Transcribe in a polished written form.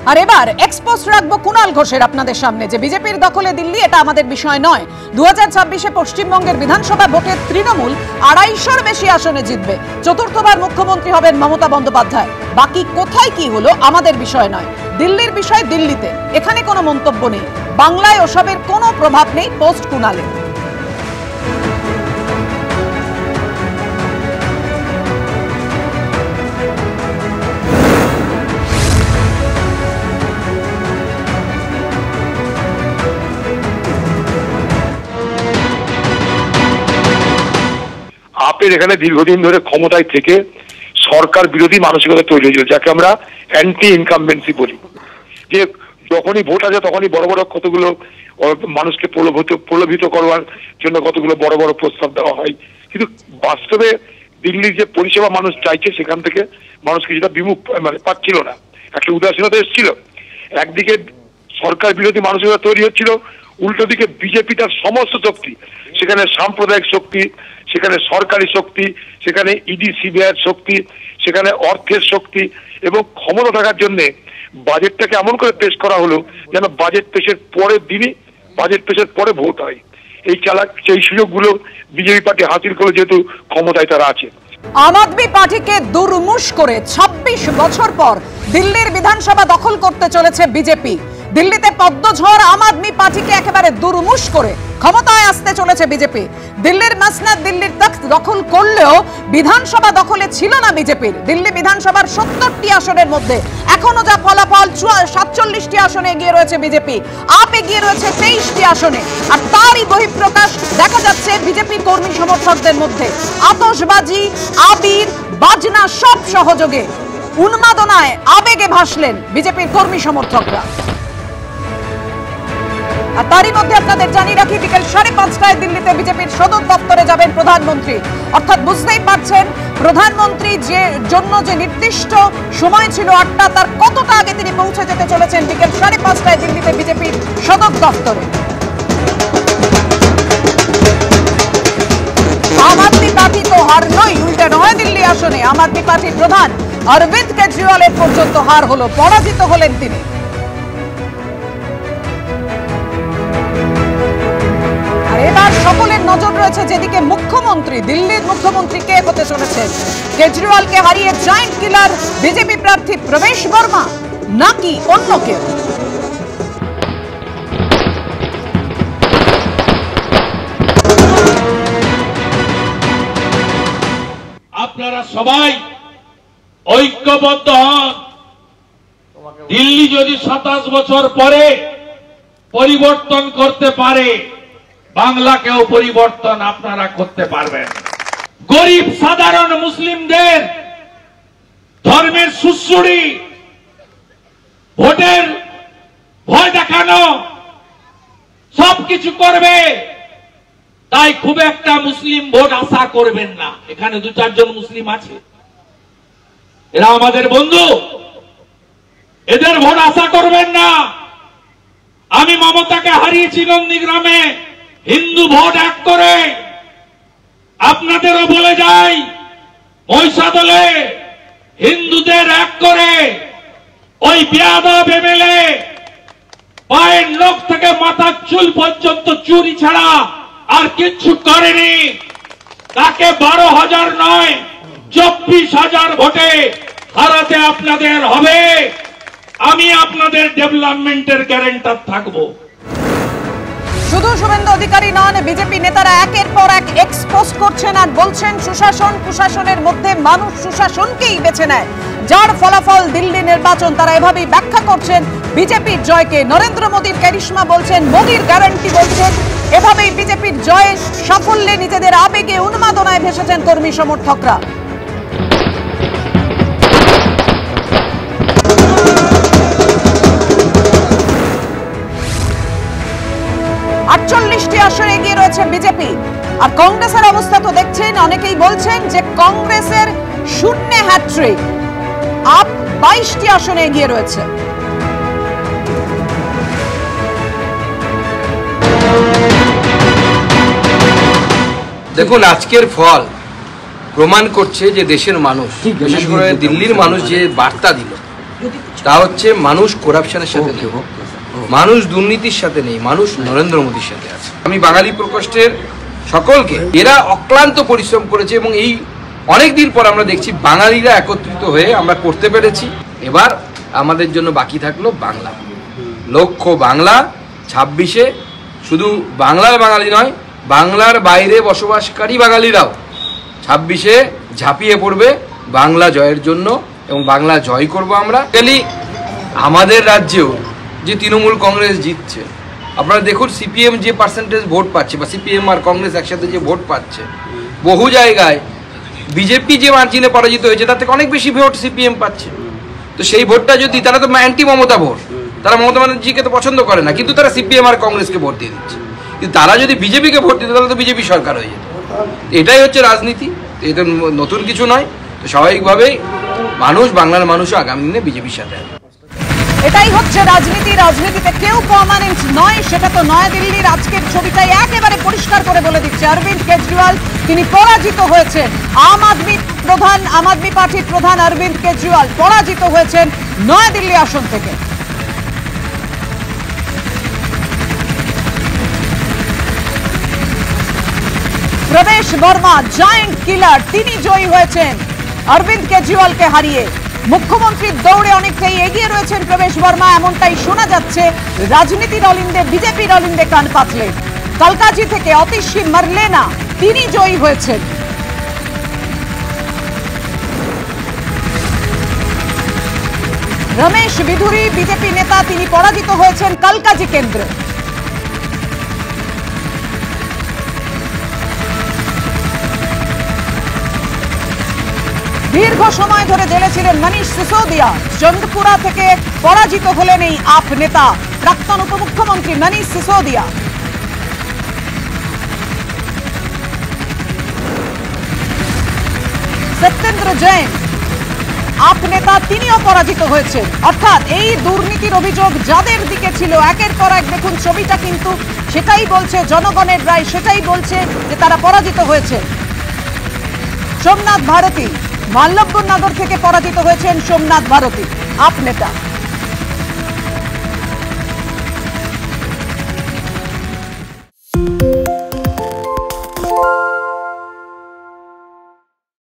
আর এবার এক্সপোজ রাখবো কুণাল ঘোষের আপনাদের সামনে যে বিজেপির দখলে দিল্লি এটা আমাদের বিষয় নয়। 2026-এ পশ্চিমবঙ্গের বিধানসভা ভোটে তৃণমূল 250-র বেশি আসনে জিতবে। চতুর্থবার মুখ্যমন্ত্রী হবেন মমতা বন্দ্যোপাধ্যায়। বাকি কোথায় কি হলো আমাদের বিষয় নয়, দিল্লির বিষয় দিল্লিতে, এখানে কোনো মন্তব্য নেই। বাংলায় ওসবের কোনো প্রভাব নেই পোস্ট কুণালের। আপের এখানে দীর্ঘদিন ধরে ক্ষমতায় থেকে সরকার বিরোধী মানসিকতা তৈরি হয়েছিল, যাকে আমরা অ্যান্টি ইনকামবেন্সি বলি। যে যখনই ভোট আসে তখনই বড় বড় কতগুলো মানুষকে প্রলোভিত করবার জন্য কতগুলো বড় বড় প্রস্তাব দেওয়া হয়, কিন্তু বাস্তবে দিল্লির যে পরিষেবা মানুষ চাইছে সেখান থেকে মানুষ কিছুটা বিমুখ পাচ্ছিল না, একটা উদাসীনতা এসেছিল। একদিকে সরকার বিরোধী মানসিকতা তৈরি হচ্ছিল, উল্টো দিকে বিজেপি তার সমস্ত শক্তি, সেখানে সাম্প্রদায়িক শক্তি, সেখানে সরকারি শক্তি, সেখানে ইডি সিবিআইয়ের শক্তি, সেখানে অর্থের শক্তি এবং ক্ষমতা থাকার জন্য বাজেটটাকে এমন করে পেশ করা হলো যেন বাজেট পেশের পরের দিনই বাজেট পেশের পরে ভোট হয়। সেই সুযোগগুলো বিজেপি পার্টি হাসিল করে যেহেতু ক্ষমতায় তারা আছে। আম আদমি পার্টিকে দুর্মুষ করে 26 বছর পর দিল্লির বিধানসভা দখল করতে চলেছে বিজেপি। দিল্লিতে পদ্মঝড় আম আদমি পার্টিকে একেবারে দুর্মুষ করে ক্ষমতায় আসতে চলেছে বিজেপি। দিল্লির মাসনাদ, দিল্লির তখ্ত দখল করলেও বিধানসভা দখলে ছিল না বিজেপির। দিল্লি বিধানসভার 70টি আসনের মধ্যে এখনো যা ফলাফল, 47টি আসনে এগিয়ে রয়েছে বিজেপি, আপ এগিয়ে রয়েছে 23টি আসনে। আর তারই বহিঃপ্রকাশ দেখা যাচ্ছে বিজেপি কর্মী সমর্থকদের মধ্যে। আতশবাজি, আবির, বাজনা সব সহযোগে উন্মাদনায় আবেগে ভাসলেন বিজেপির কর্মী সমর্থকরা। আর তারই মধ্যে আপনাদের জানিয়ে রাখি, বিকেল 5:30টায় দিল্লিতে বিজেপির সদর দপ্তরে যাবেন প্রধানমন্ত্রী। অর্থাৎ বুঝতেই পারছেন প্রধানমন্ত্রী যে জন্য যে নির্দিষ্ট সময় ছিল 8টা, তার কতটা আগে তিনি পৌঁছে যেতে চলেছেন বিকেল 5:30টায় দিল্লিতে বিজেপির সদর দপ্তরে। আম আদমি পার্টি তো হার নয়, উল্টে নয় দিল্লি আসনে আম আদমি পার্টির প্রধান অরবিন্দ কেজরিওয়ালের পর্যন্ত হার হলো, পরাজিত হলেন তিনি। এবার সকলের নজর রয়েছে যেদিকে মুখ্যমন্ত্রী, দিল্লির মুখ্যমন্ত্রী কে হতে চলেছেন। কেজরিওয়ালকে হারিয়ে জায়েন্ট কিলার বিজেপি প্রার্থী প্রবেশ বর্মা নাকি অন্য কেউ? আপনারা সবাই ঐক্যবদ্ধ হন। দিল্লি যদি 27 বছর পরে পরিবর্তন করতে পারে, বাংলাকেও পরিবর্তন আপনারা করতে পারবেন। গরিব সাধারণ মুসলিমদের ধর্মের সুশ্রুড়ি, ভোটের ভয় দেখানো, সবকিছু করবে, তাই খুব একটা মুসলিম ভোট আশা করবেন না। এখানে 2-4 জন মুসলিম আছে, এরা আমাদের বন্ধু, এদের ভোট আশা করবেন না। আমি মমতাকে হারিয়েছি নন্দীগ্রামে হিন্দু ভোট এক করে। আপনাদেরও বলে যাই, মহিষাদলে হিন্দুদের এক করে ওই বেয়াদব এমএলএ পায়ের নখ থেকে মাথার চুল পর্যন্ত চুরি ছাড়া আর কিচ্ছু করেনি। তাকে 12,000 নয় 24,000 ভোটে হারাতে আপনাদের হবে। আমি আপনাদের ডেভেলপমেন্টের গ্যারান্টার থাকবো। শুধু শুভেন্দু অধিকারী নন, বিজেপি নেতারা একের পর এক এক্সপোজ করছেন আর বলছেন সুশাসন কুশাসনের মধ্যে মানুষ সুশাসনকেই বেছে নেয়, যার ফলাফল দিল্লি নির্বাচন। তারা এভাবেই ব্যাখ্যা করছেন বিজেপির জয়কে। নরেন্দ্র মোদীর ক্যারিশমা বলছেন, মোদীর গ্যারান্টি বলছেন। এভাবেই বিজেপির জয়ের সাফল্যে নিজেদের আবেগে উন্মাদনায় ভেসেছেন কর্মী সমর্থকরা। আসনে এগিয়ে রয়েছে বিজেপি। আর কংগ্রেসের অবস্থা তো দেখছেন, অনেকেই বলছেন যে কংগ্রেসের শূন্য হ্যাট্রিক, আপ 22টি আসনে এগিয়ে রয়েছে। দেখুন, আজকের ফল প্রমাণ করছে যে দেশের মানুষ, বিশেষ করে দিল্লির মানুষ যে বার্তা দিল তা হচ্ছে মানুষ করাপশনের সাথে নেই, মানুষ দুর্নীতির সাথে নেই, মানুষ নরেন্দ্র মোদীর সাথে আছে। আমি বাঙালি প্রকোষ্ঠের সকলকে, এরা অক্লান্ত পরিশ্রম করেছে এবং এই অনেক দিন পর আমরা দেখছি বাঙালিরা একত্রিত হয়ে আমরা করতে পেরেছি। এবার আমাদের জন্য বাকি থাকলো বাংলা, লক্ষ্য বাংলা। 26-এ শুধু বাংলার বাঙালি নয়, বাংলার বাইরে বসবাসকারী বাঙালিরাও 26-এ ঝাঁপিয়ে পড়বে বাংলা জয়ের জন্য এবং বাংলা জয় করব আমরা। আমাদের রাজ্যেও যে তৃণমূল কংগ্রেস জিতছে, আপনারা দেখুন সিপিএম যে পার্সেন্টেজ ভোট পাচ্ছে বা সিপিএম আর কংগ্রেস একসাথে যে ভোট পাচ্ছে, বহু জায়গায় বিজেপি যে মার্জিনে পরাজিত হয়েছে তার থেকে অনেক বেশি ভোট সিপিএম পাচ্ছে। তো সেই ভোটটা যদি, তারা তো অ্যান্টি মমতা ভোট, তারা মমতা ব্যানার্জিকে তো পছন্দ করে না, কিন্তু তারা সিপিএম আর কংগ্রেসকে ভোট দিয়ে দিচ্ছে। কিন্তু তারা যদি বিজেপিকে ভোট দিত তাহলে তো বিজেপি সরকার হয়ে যেত। এটাই হচ্ছে রাজনীতি, এটা নতুন কিছু নয়। তো স্বাভাবিকভাবেই মানুষ, বাংলার মানুষও আগামী দিনে বিজেপির সাথে আছে। এটাই হচ্ছে রাজনীতি। রাজনীতিতে কেউ পার্মানেন্ট নয়, সেটা তো নয়াদিল্লির আজকের ছবিটাই একেবারে পরিষ্কার করে বলে দিচ্ছে। অরবিন্দ কেজরিওয়াল তিনি পরাজিত হয়েছেন। আম আদমি পার্টির প্রধান অরবিন্দ কেজরিওয়াল পরাজিত হয়েছেন নয়াদিল্লি আসন থেকে। প্রবেশ বর্মা জায়েন্ট কিলার, তিনি জয়ী হয়েছেন অরবিন্দ কেজরিওয়ালকে হারিয়ে। মুখ্যমন্ত্রীর দৌড়ে অনেকটাই এগিয়ে রয়েছেন প্রবেশ বর্মা, এমনটাই শোনা যাচ্ছে। রাজনীতির অলিন্দে, বিজেপির অলিন্দে কান পাতলে কালকাজি থেকে অতিশী মারলেনা তিনি জয়ী হয়েছেন। রমেশ বিধুরি বিজেপি নেতা, তিনি পরাজিত হয়েছেন কালকাজি কেন্দ্রে। দীর্ঘ সময় ধরে জেলে ছিলেন মনীষ সিসোদিয়া। চন্দ্রপুরা থেকে পরাজিত হলেন এই আপ নেতা, প্রাক্তন উপমুখ্যমন্ত্রী মনীষ সিসোদিয়া। সত্যেন্দ্র জৈন আপ নেতা, তিনিও পরাজিত হয়েছেন। অর্থাৎ এই দুর্নীতির অভিযোগ যাদের দিকে ছিল, একের পর এক দেখুন ছবিটা কিন্তু সেটাই বলছে, জনগণের রায় সেটাই বলছে যে তারা পরাজিত হয়েছে। সোমনাথ ভারতী মাল্লভ্যনগর থেকে পরাজিত হয়েছেন সোমনাথ ভারতী, আপ নেতা।